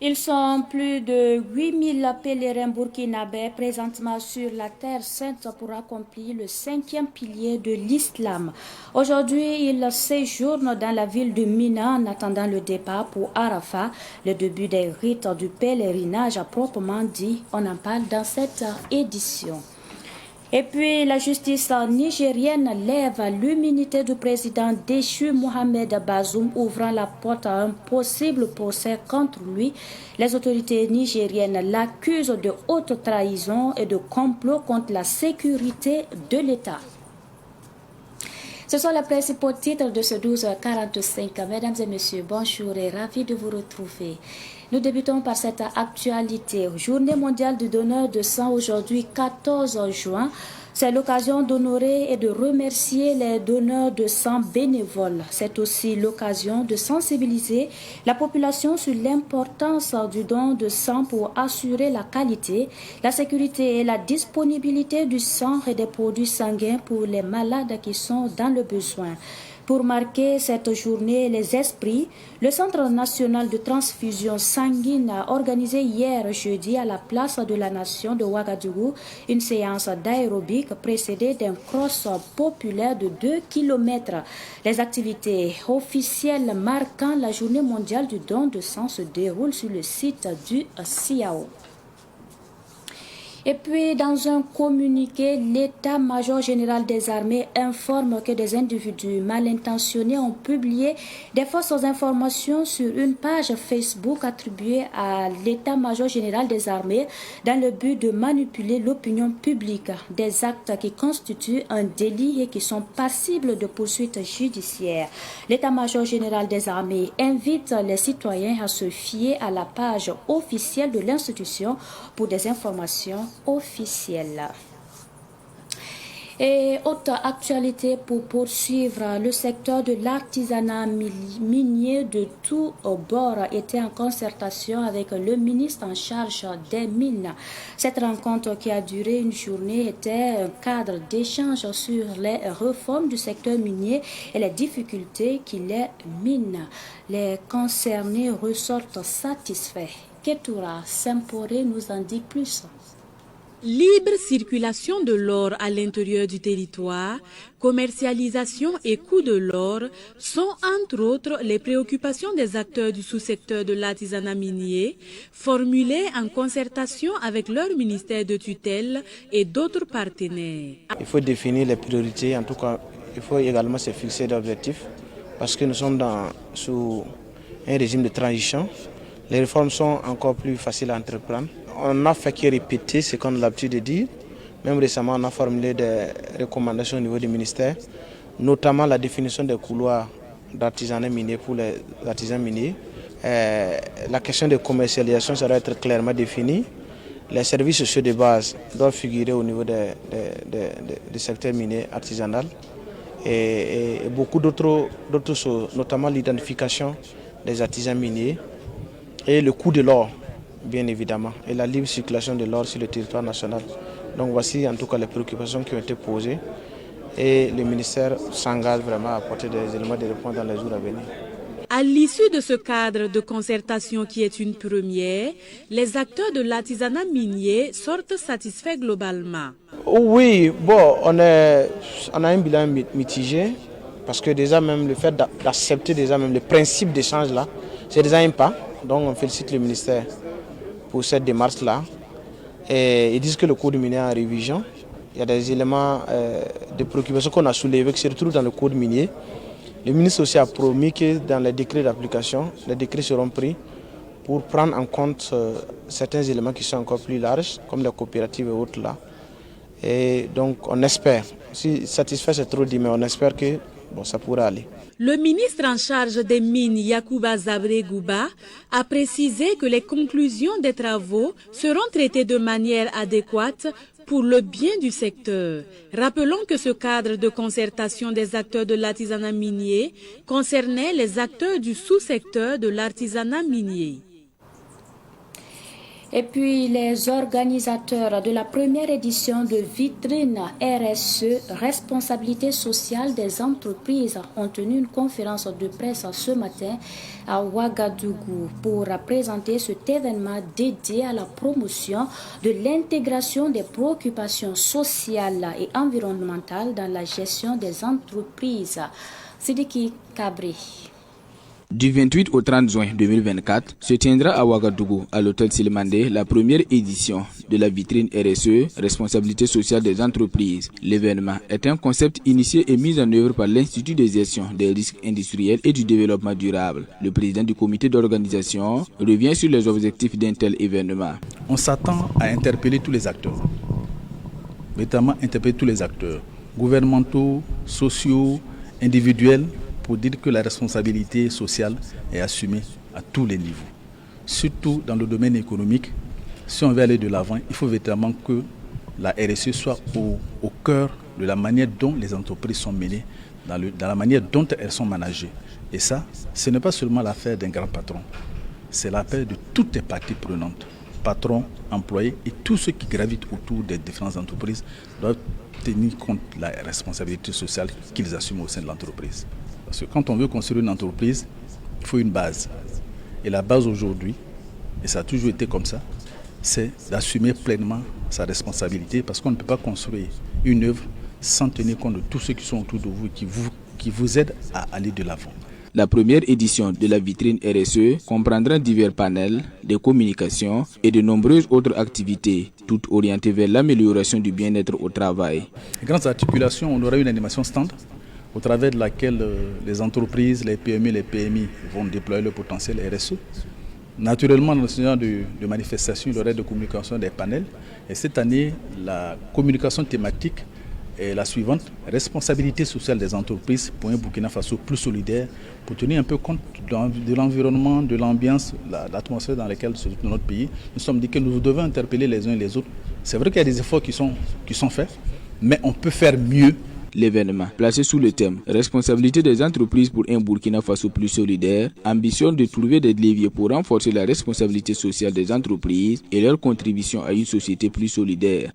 Ils sont plus de 8000 pèlerins burkinabés présentement sur la terre sainte pour accomplir le 5e pilier de l'islam. Aujourd'hui, ils séjournent dans la ville de Mina en attendant le départ pour Arafat, le début des rites du pèlerinage à proprement dit. On en parle dans cette édition. Et puis, la justice nigérienne lève l'immunité du président déchu Mohamed Bazoum, ouvrant la porte à un possible procès contre lui. Les autorités nigériennes l'accusent de haute trahison et de complot contre la sécurité de l'État. Ce sont les principaux titres de ce 12h45. Mesdames et messieurs, bonjour et ravi de vous retrouver. Nous débutons par cette actualité. Journée mondiale du donneur de sang aujourd'hui 14 juin. C'est l'occasion d'honorer et de remercier les donneurs de sang bénévoles. C'est aussi l'occasion de sensibiliser la population sur l'importance du don de sang pour assurer la qualité, la sécurité et la disponibilité du sang et des produits sanguins pour les malades qui sont dans le besoin. Pour marquer cette journée les esprits, le Centre national de transfusion sanguine a organisé hier jeudi à la place de la Nation de Ouagadougou une séance d'aérobic précédée d'un cross populaire de 2 km. Les activités officielles marquant la journée mondiale du don de sang se déroulent sur le site du CIAO. Et puis, dans un communiqué, l'état-major général des armées informe que des individus mal intentionnés ont publié des fausses informations sur une page Facebook attribuée à l'état-major général des armées dans le but de manipuler l'opinion publique. Des actes qui constituent un délit et qui sont passibles de poursuites judiciaires. L'état-major général des armées invite les citoyens à se fier à la page officielle de l'institution pour des informations officielle. Et autre actualité pour poursuivre, le secteur de l'artisanat minier de tous bords était en concertation avec le ministre en charge des mines. Cette rencontre qui a duré une journée était un cadre d'échange sur les réformes du secteur minier et les difficultés qui les minent. Les concernés ressortent satisfaits. Ketoura Semporé nous en dit plus. Libre circulation de l'or à l'intérieur du territoire, commercialisation et coût de l'or sont entre autres les préoccupations des acteurs du sous-secteur de l'artisanat minier, formulées en concertation avec leur ministère de tutelle et d'autres partenaires. Il faut définir les priorités, en tout cas il faut également se fixer d'objectifs parce que nous sommes sous un régime de transition. Les réformes sont encore plus faciles à entreprendre. On n'a fait que répéter ce qu'on a l'habitude de dire. Même récemment, on a formulé des recommandations au niveau du ministère, notamment la définition des couloirs d'artisanat minier pour les artisans miniers. La question de commercialisation, ça doit être clairement définie. Les services sociaux de base doivent figurer au niveau du secteur minier artisanal. Et beaucoup d'autres choses, notamment l'identification des artisans miniers et le coût de l'or, bien évidemment, et la libre circulation de l'or sur le territoire national. Donc voici en tout cas les préoccupations qui ont été posées et le ministère s'engage vraiment à apporter des éléments de réponse dans les jours à venir. À l'issue de ce cadre de concertation qui est une première, les acteurs de l'artisanat minier sortent satisfaits globalement. Oui, bon, on a un bilan mitigé parce que déjà même le fait d'accepter déjà même le principe d'échange là, c'est déjà un pas. Donc on félicite le ministère pour cette démarche-là. Et ils disent que le code minier est en révision. Il y a des éléments de préoccupation qu'on a soulevés qui se retrouvent dans le code minier. Le ministre aussi a promis que dans les décrets d'application, les décrets seront pris pour prendre en compte certains éléments qui sont encore plus larges, comme les coopératives et autres là. Et donc on espère, si satisfait c'est trop dit, mais on espère que ça pourra aller. Le ministre en charge des mines, Yacouba Zabré Gouba, a précisé que les conclusions des travaux seront traitées de manière adéquate pour le bien du secteur. Rappelons que ce cadre de concertation des acteurs de l'artisanat minier concernait les acteurs du sous-secteur de l'artisanat minier. Et puis, les organisateurs de la première édition de Vitrine RSE, responsabilité sociale des entreprises, ont tenu une conférence de presse ce matin à Ouagadougou pour présenter cet événement dédié à la promotion de l'intégration des préoccupations sociales et environnementales dans la gestion des entreprises. Sidiki Kabri. Du 28 au 30 juin 2024, se tiendra à Ouagadougou, à l'hôtel Silimandé, la première édition de la vitrine RSE, responsabilité sociale des entreprises. L'événement est un concept initié et mis en œuvre par l'Institut de gestion des risques industriels et du développement durable. Le président du comité d'organisation revient sur les objectifs d'un tel événement. On s'attend à interpeller tous les acteurs, notamment interpeller tous les acteurs, gouvernementaux, sociaux, individuels, pour dire que la responsabilité sociale est assumée à tous les niveaux. Surtout dans le domaine économique, si on veut aller de l'avant, il faut véritablement que la RSE soit au cœur de la manière dont les entreprises sont menées, dans la manière dont elles sont managées. Et ça, ce n'est pas seulement l'affaire d'un grand patron, c'est l'affaire de toutes les parties prenantes. Patrons, employés et tous ceux qui gravitent autour des différentes entreprises doivent tenir compte de la responsabilité sociale qu'ils assument au sein de l'entreprise. Parce que quand on veut construire une entreprise, il faut une base. Et la base aujourd'hui, et ça a toujours été comme ça, c'est d'assumer pleinement sa responsabilité parce qu'on ne peut pas construire une œuvre sans tenir compte de tous ceux qui sont autour de vous et qui vous aident à aller de l'avant. La première édition de la vitrine RSE comprendra divers panels, des communications et de nombreuses autres activités, toutes orientées vers l'amélioration du bien-être au travail. Les grandes articulations, on aura une animation stand au travers de laquelle les entreprises, les PME, les PMI vont déployer le potentiel RSE. Naturellement, dans le scénario de manifestation, il y aura de communication des panels. Et cette année, la communication thématique est la suivante: responsabilité sociale des entreprises pour un Burkina Faso plus solidaire, pour tenir un peu compte de l'environnement, de l'ambiance, l'atmosphère dans laquelle se trouve notre pays. Nous sommes dit que nous devons interpeller les uns et les autres. C'est vrai qu'il y a des efforts qui sont faits, mais on peut faire mieux. L'événement, placé sous le thème « Responsabilité des entreprises pour un Burkina Faso plus solidaire », ambitionne de trouver des leviers pour renforcer la responsabilité sociale des entreprises et leur contribution à une société plus solidaire.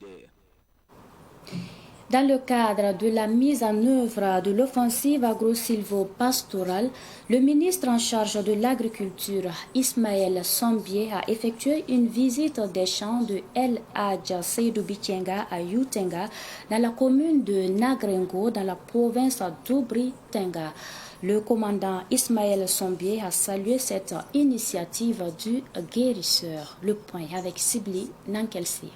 Dans le cadre de la mise en œuvre de l'offensive agro-silvo-pastorale, le ministre en charge de l'agriculture, Ismaël Sombié, a effectué une visite des champs de El Hadj Seydou Bikenga à Youtenga, dans la commune de Nagrengo, dans la province d'Oubri-Tenga. Le commandant Ismaël Sombié a salué cette initiative du guérisseur. Le point avec Sibli Nankelsi.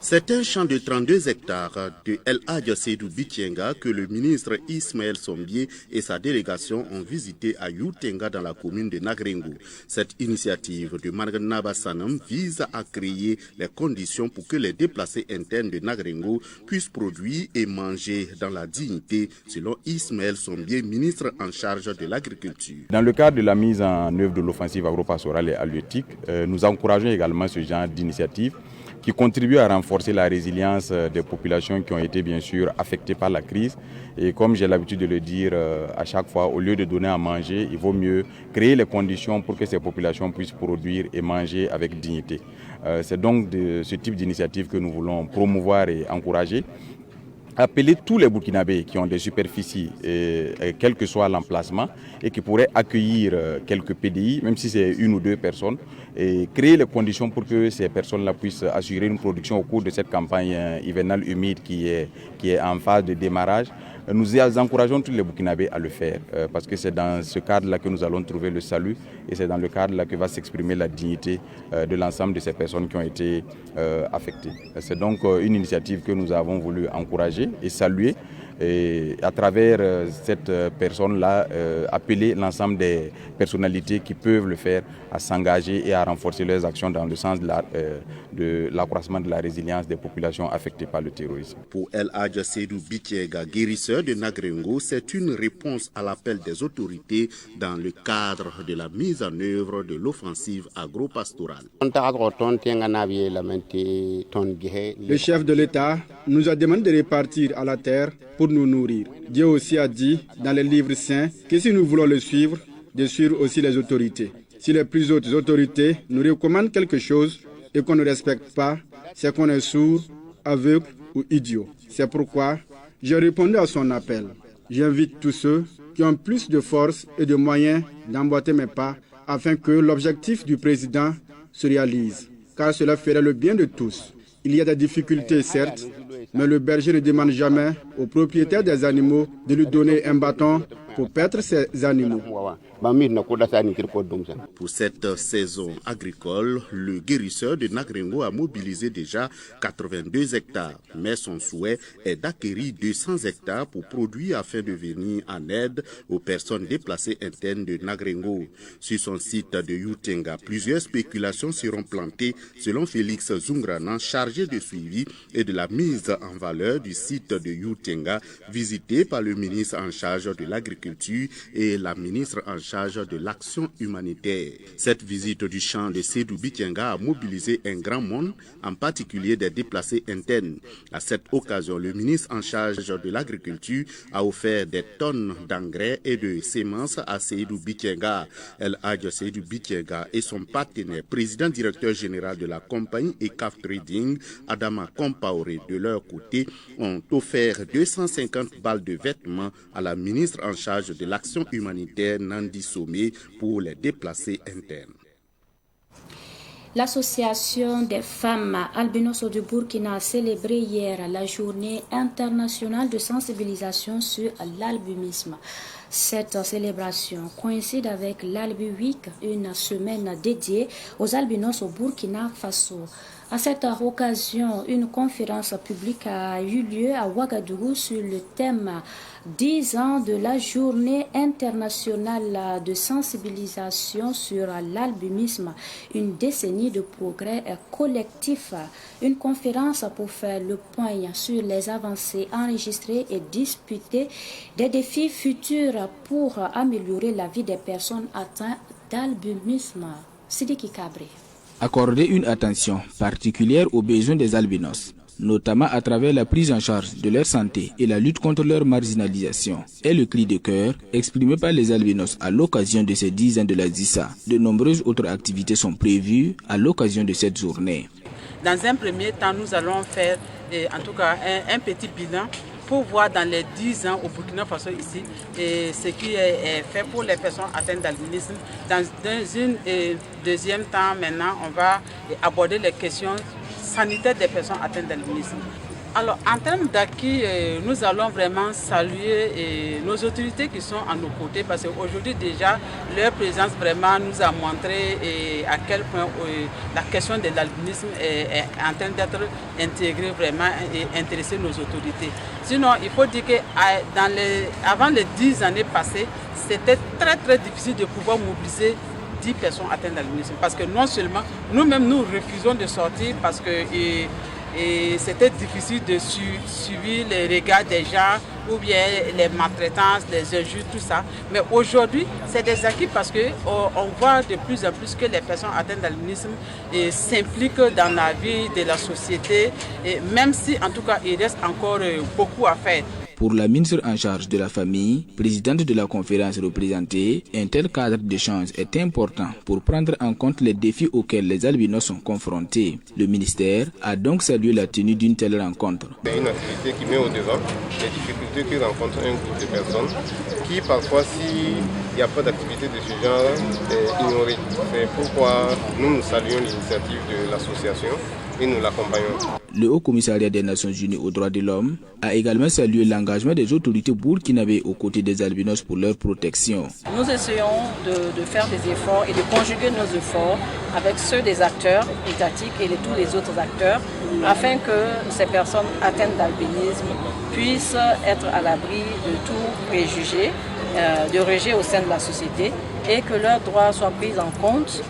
C'est un champ de 32 hectares de El Hadj Seydou Bikenga que le ministre Ismaël Sombié et sa délégation ont visité à Youtenga dans la commune de Nagrengo. Cette initiative de Marganaba Sanam vise à créer les conditions pour que les déplacés internes de Nagrengo puissent produire et manger dans la dignité, selon Ismaël Sombié, ministre en charge de l'agriculture. Dans le cadre de la mise en œuvre de l'offensive agro-pastorale et halieutique, nous encourageons également ce genre d'initiative qui contribue à renforcer la résilience des populations qui ont été bien sûr affectées par la crise. Et comme j'ai l'habitude de le dire à chaque fois, au lieu de donner à manger, il vaut mieux créer les conditions pour que ces populations puissent produire et manger avec dignité. C'est donc de ce type d'initiative que nous voulons promouvoir et encourager. Appeler tous les Burkinabés qui ont des superficies, quel que soit l'emplacement, et qui pourraient accueillir quelques PDI, même si c'est une ou deux personnes, et créer les conditions pour que ces personnes-là puissent assurer une production au cours de cette campagne hivernale humide qui est en phase de démarrage. Nous encourageons tous les Burkinabés à le faire parce que c'est dans ce cadre-là que nous allons trouver le salut et c'est dans le cadre-là que va s'exprimer la dignité de l'ensemble de ces personnes qui ont été affectées. C'est donc une initiative que nous avons voulu encourager et saluer et à travers cette personne-là appeler l'ensemble des personnalités qui peuvent le faire à s'engager et à renforcer leurs actions dans le sens de l'accroissement de la résilience des populations affectées par le terrorisme. Pour El Hadj Seydou Bikenga, guérisseur de Nagrengo, c'est une réponse à l'appel des autorités dans le cadre de la mise en œuvre de l'offensive agro-pastorale. Le chef de l'État nous a demandé de repartir à la terre pour nous nourrir. Dieu aussi a dit dans les livres saints que si nous voulons le suivre, de suivre aussi les autorités. Si les plus hautes autorités nous recommandent quelque chose, et qu'on ne respecte pas, c'est qu'on est sourd, aveugle ou idiot. C'est pourquoi j'ai répondu à son appel. J'invite tous ceux qui ont plus de force et de moyens d'emboîter mes pas afin que l'objectif du président se réalise, car cela ferait le bien de tous. Il y a des difficultés, certes, mais le berger ne demande jamais au propriétaire des animaux de lui donner un bâton pour paître ses animaux. Pour cette saison agricole, le guérisseur de Nagrengo a mobilisé déjà 82 hectares. Mais son souhait est d'acquérir 200 hectares pour produire afin de venir en aide aux personnes déplacées internes de Nagrengo. Sur son site de Youtenga, plusieurs spéculations seront plantées selon Félix Zungranan, chargé de suivi et de la mise en valeur du site de Youtenga, visité par le ministre en charge de l'agriculture et la ministre en charge de l'action humanitaire. Cette visite du champ de Sédou Bitienga a mobilisé un grand monde, en particulier des déplacés internes. À cette occasion, le ministre en charge de l'agriculture a offert des tonnes d'engrais et de semences à Sédou Bitienga. El Hadj Sédou Bitienga et son partenaire, président directeur général de la compagnie ECAF Trading, Adama Compaoré, de leur côté, ont offert 250 balles de vêtements à la ministre en charge de l'action humanitaire Nandi Somé pour les déplacés internes. L'Association des femmes albinos du Burkina a célébré hier la journée internationale de sensibilisation sur l'albinisme. Cette célébration coïncide avec l'Albi Week, une semaine dédiée aux albinos au Burkina Faso. À cette occasion, une conférence publique a eu lieu à Ouagadougou sur le thème 10 ans de la journée internationale de sensibilisation sur l'albinisme, une décennie de progrès collectif. Une conférence pour faire le point sur les avancées enregistrées et discuter des défis futurs pour améliorer la vie des personnes atteintes d'albinisme. Sidiki Kabré. Accorder une attention particulière aux besoins des albinos, notamment à travers la prise en charge de leur santé et la lutte contre leur marginalisation, est le cri de cœur exprimé par les albinos à l'occasion de ces 10 ans de la ZISA. De nombreuses autres activités sont prévues à l'occasion de cette journée. Dans un premier temps, nous allons faire en tout cas un petit bilan pour voir dans les 10 ans au Burkina Faso ici ce qui est fait pour les personnes atteintes d'albinisme. Dans un deuxième temps, maintenant, on va aborder les questions sanitaires des personnes atteintes d'albinisme. Alors, en termes d'acquis, nous allons vraiment saluer nos autorités qui sont à nos côtés parce qu'aujourd'hui déjà, leur présence vraiment nous a montré à quel point la question de l'albinisme est en train d'être intégrée vraiment et intéresser nos autorités. Sinon, il faut dire qu'avant les 10 années passées, c'était très difficile de pouvoir mobiliser 10 personnes atteintes d'albinisme parce que non seulement nous-mêmes nous refusons de sortir parce que et c'était difficile de suivre les regards des gens ou bien les maltraitances, les injures, tout ça. Mais aujourd'hui, c'est des acquis parce qu'on voit de plus en plus que les personnes atteintes d'albinisme s'impliquent dans la vie de la société, et même si en tout cas il reste encore beaucoup à faire. Pour la ministre en charge de la famille, présidente de la conférence représentée, un tel cadre d'échange est important pour prendre en compte les défis auxquels les albinos sont confrontés. Le ministère a donc salué la tenue d'une telle rencontre. C'est une activité qui met au devant les difficultés que rencontre un groupe de personnes qui parfois, s'il n'y a pas d'activité de ce genre, est ignorée. C'est pourquoi nous saluons l'initiative de l'association et nous l'accompagnons. Le Haut Commissariat des Nations Unies aux droits de l'homme a également salué l'engagement des autorités burkinabées aux côtés des albinos pour leur protection. Nous essayons de faire des efforts et de conjuguer nos efforts avec ceux des acteurs étatiques et de tous les autres acteurs afin que ces personnes atteintes d'albinisme puissent être à l'abri de tout préjugé, de rejet au sein de la société et que leurs droits soient pris en compte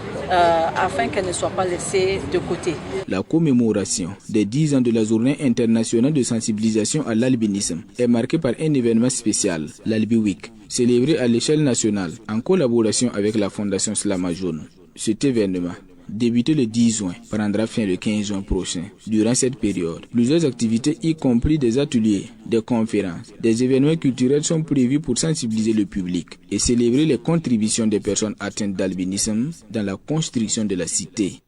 afin qu'elles ne soient pas laissées de côté. La commémoration des 10 ans de la journée internationale de sensibilisation à l'albinisme est marquée par un événement spécial, l'Albi Week, célébré à l'échelle nationale en collaboration avec la Fondation Slama Jaune. Cet événement, débuté le 10 juin, prendra fin le 15 juin prochain. Durant cette période, plusieurs activités, y compris des ateliers, des conférences, des événements culturels sont prévus pour sensibiliser le public et célébrer les contributions des personnes atteintes d'albinisme dans la construction de la cité.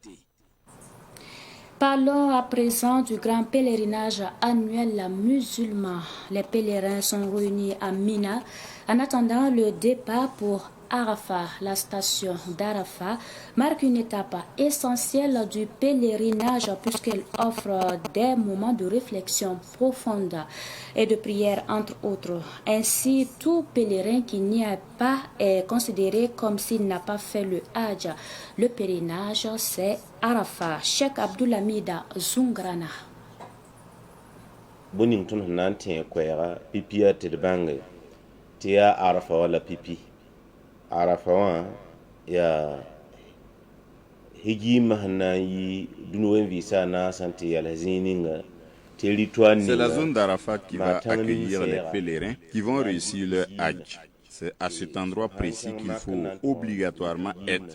Parlons à présent du grand pèlerinage annuel musulman. Les pèlerins sont réunis à Mina en attendant le départ pour Arafat. La station d'Arafat marque une étape essentielle du pèlerinage puisqu'elle offre des moments de réflexion profonde et de prière entre autres. Ainsi, tout pèlerin qui n'y est pas est considéré comme s'il n'a pas fait le Hajj. Le pèlerinage, c'est Arafat. Cheikh Abdoulamida Zungrana. Boning tun nanti kwera pipia tedbange tia Arafat wala pipi. Arafat ya hijima hanayi dunwen visa na santi alhazininga. C'est la zone d'Arafat qui va accueillir les pèlerins qui vont réussir leur Hajj. C'est à cet endroit précis qu'il faut obligatoirement être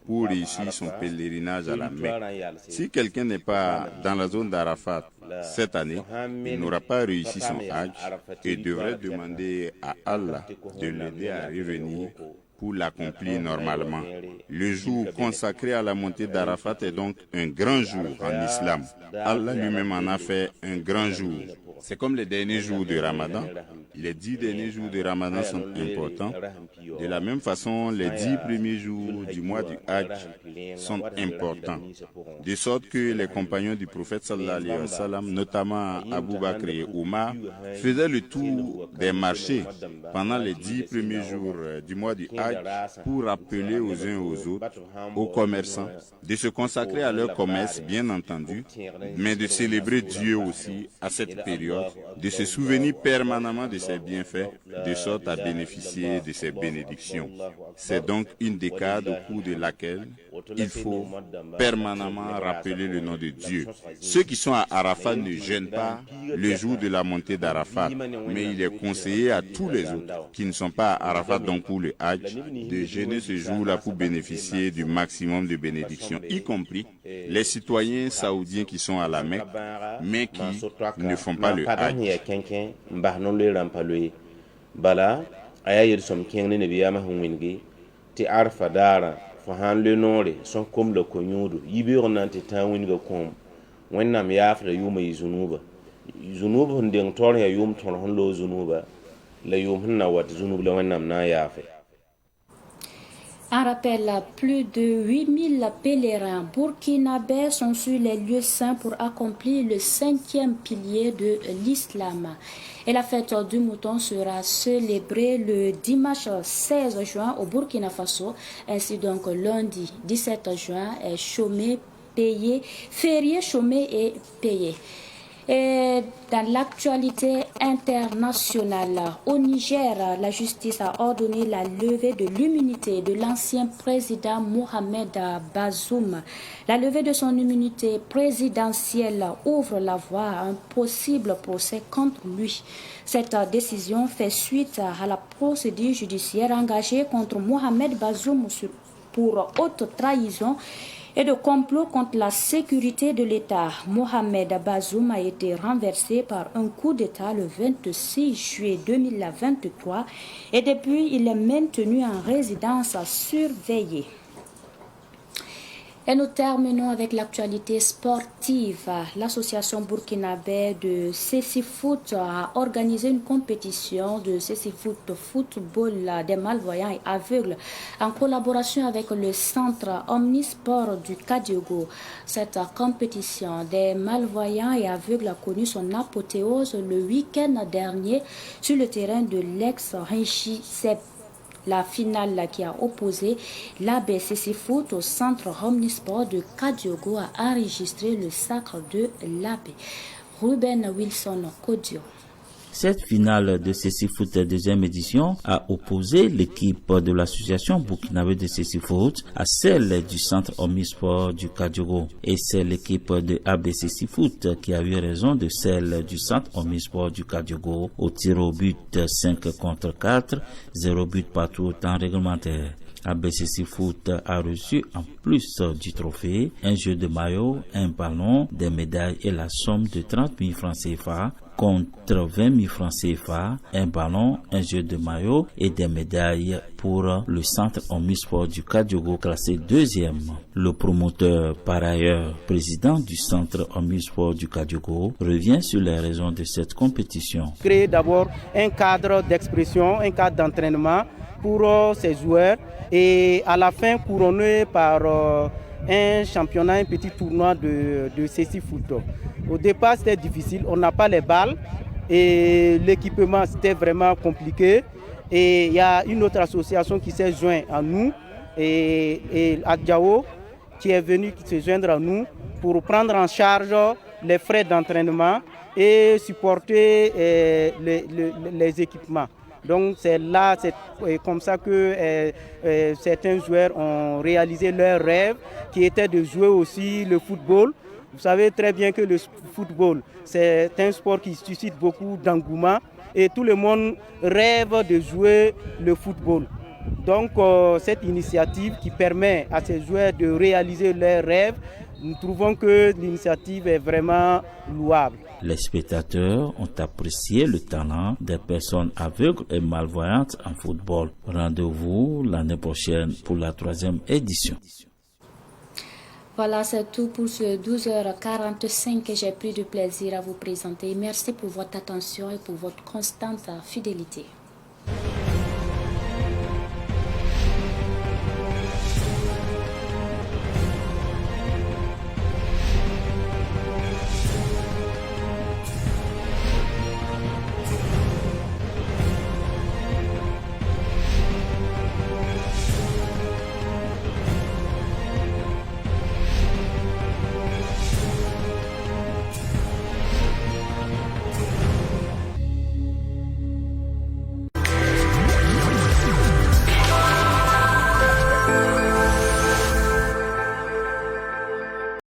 pour réussir son pèlerinage à la Mecque. Si quelqu'un n'est pas dans la zone d'Arafat cette année, il n'aura pas réussi son Hajj et devrait demander à Allah de l'aider à revenir pour l'accomplir normalement. Le jour consacré à la montée d'Arafat est donc un grand jour en islam. Allah lui-même en a fait un grand jour. C'est comme les derniers jours de Ramadan. Les 10 derniers jours de Ramadan sont importants. De la même façon, les 10 premiers jours du mois du Hajj sont importants. De sorte que les compagnons du prophète sallallahu alayhi wa sallam, notamment Abu Bakr et Omar, faisaient le tour des marchés pendant les 10 premiers jours du mois du Hajj pour rappeler aux uns et aux autres, aux commerçants, de se consacrer à leur commerce, bien entendu, mais de célébrer Dieu aussi à cette période, de se souvenir permanemment de ses bienfaits, de sorte à bénéficier de ses bénédictions. C'est donc une décade au cours de laquelle il faut permanemment rappeler le nom de Dieu. Ceux qui sont à Arafat ne jeûnent pas le jour de la montée d'Arafat, mais il est conseillé à tous les autres qui ne sont pas à Arafat, donc pour le Hajj, de jeûner ce jour-là pour bénéficier du maximum de bénédictions, y compris les citoyens saoudiens qui sont à la Mecque, mais qui ne font pas le Hajj. Bala ayayir som kengni ne biya mahunwingi ti arfa dara fa han le nore son kom le konyudu yibir nanti tawinga kom wennam yafra yuma zunuba ndeng tor ya yum ton hon lo zunuba la yum hinna wat zunub la wennam na yafe. Un rappel, plus de 8000 pèlerins burkinabés sont sur les lieux saints pour accomplir le 5e pilier de l'islam. Et la fête du mouton sera célébrée le dimanche 16 juin au Burkina Faso. Ainsi donc lundi 17 juin est chômé, payé, férié, chômé et payé. Et dans l'actualité internationale, au Niger, la justice a ordonné la levée de l'immunité de l'ancien président Mohamed Bazoum. La levée de son immunité présidentielle ouvre la voie à un possible procès contre lui. Cette décision fait suite à la procédure judiciaire engagée contre Mohamed Bazoum pour haute trahison et de complot contre la sécurité de l'État. Mohamed Bazoum a été renversé par un coup d'État le 26 juillet 2023 et depuis il est maintenu en résidence surveillée. Et nous terminons avec l'actualité sportive. L'association burkinabé de Cécifoot a organisé une compétition de Cécifoot football des malvoyants et aveugles en collaboration avec le centre Omnisport du Kadiogo. Cette compétition des malvoyants et aveugles a connu son apothéose le week-end dernier sur le terrain de l'ex-Rinchi Sep. La finale qui a opposé l'ABCC Foot au centre Omnisport de Kadiogo a enregistré le sacre de l'AB. Ruben Wilson Kodio. Cette finale de CC Foot deuxième édition a opposé l'équipe de l'association burkinabé de CC Foot à celle du centre Omnisport du Kadiogo. Et c'est l'équipe de ABCC Foot qui a eu raison de celle du centre Omnisport du Kadiogo au tir au but 5 contre 4, 0 but partout au temps réglementaire. ABCC Foot a reçu en plus du trophée un jeu de maillot, un ballon, des médailles et la somme de 30 000 francs CFA contre 20 000 francs CFA, un ballon, un jeu de maillot et des médailles pour le centre omnisport du Kadiogo classé 2e. Le promoteur, par ailleurs président du centre omnisport du Kadiogo, revient sur les raisons de cette compétition. Créer d'abord un cadre d'expression, un cadre d'entraînement pour ces joueurs et à la fin couronné par un championnat, un petit tournoi de CC Foot. Au départ c'était difficile, on n'a pas les balles et l'équipement c'était vraiment compliqué. Et il y a une autre association qui s'est jointe à nous, et Adjao, qui est venu se joindre à nous pour prendre en charge les frais d'entraînement et supporter les équipements. Donc c'est comme ça que certains joueurs ont réalisé leur rêve, qui était de jouer aussi le football. Vous savez très bien que le football, c'est un sport qui suscite beaucoup d'engouement et tout le monde rêve de jouer le football. Donc cette initiative qui permet à ces joueurs de réaliser leurs rêves, nous trouvons que l'initiative est vraiment louable. Les spectateurs ont apprécié le talent des personnes aveugles et malvoyantes en football. Rendez-vous l'année prochaine pour la 3e édition. Voilà, c'est tout pour ce 12h45 que j'ai pris du plaisir à vous présenter. Merci pour votre attention et pour votre constante fidélité.